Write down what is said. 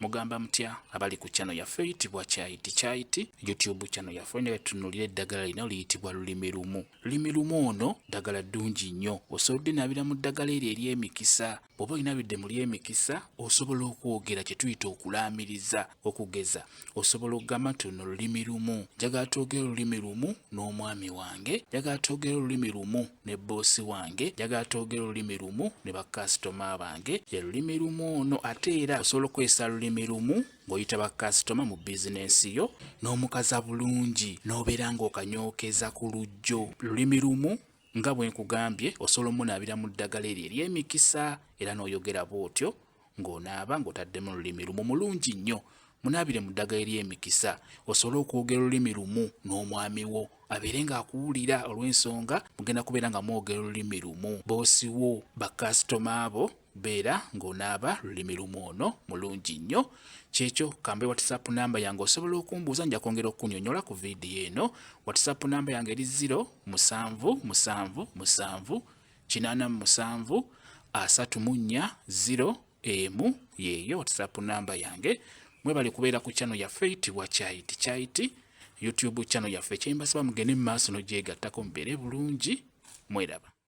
mugamba mutya abali ku channel yaffe eyitibwa Kyaiti YouTube channel yaffe ne tunulira eddagala lino liyitibwa lulimi lumu. Lulimi lumu ono ddagala ddungi nnyo, osobola nabira mu ddagala eryo ery'emikisa. Bw'oba olinabidde mu ly'emikisa osobola okwogera kye tuyita okulaamiriza, okugeza osobola okugamba nti luno lulimi lumu, njagala twogere olulimi lumu n'omwami wange, njagala twogere olulimi lumu ne boosi wange, njagala twogere olulimi lumu ne bakasitoma bange. Ye lulimi lumu ono ate era osobola okwesa lulimi lumu ng'oyita bakasitoma mu bizinensi yo n'omukaza bulungi n'obeera ng'okanyookeza ku lujjo. Lulimi lumu nga bwe nkugambye osobola omunaabira mu ddagala eryo ery'emikisa era n'oyogera bw'otyo ng'onaaba ng'otaddemu olulimi lumu mulungi nnyo. Munaabire mu ddagala ery'emikisa osobola okwogera olulimi lumu n'omwami wo abeere ng'akuwulira, olw'ensonga mugenda kubeera nga mwogera olulimi lumu. Boosi wo, bakasitoma abo beera ng'onaaba lulimi lumu ono mulungi nnyo. Kyekyo kambe WhatsApp namba yange osobola okumbuuza, nja kwongera okunnyonnyola ku vidiyo eno. WhatsApp namba yange eri 0778784 yeeyo WhatsApp namba yange. Mwebale kubeera ku channel yaffe eyitibwa Kyaiti YouTube channel yaffe. Kyembasaba mugende mu maaso n'ogyegattako mubeere bulungi. Mweraba.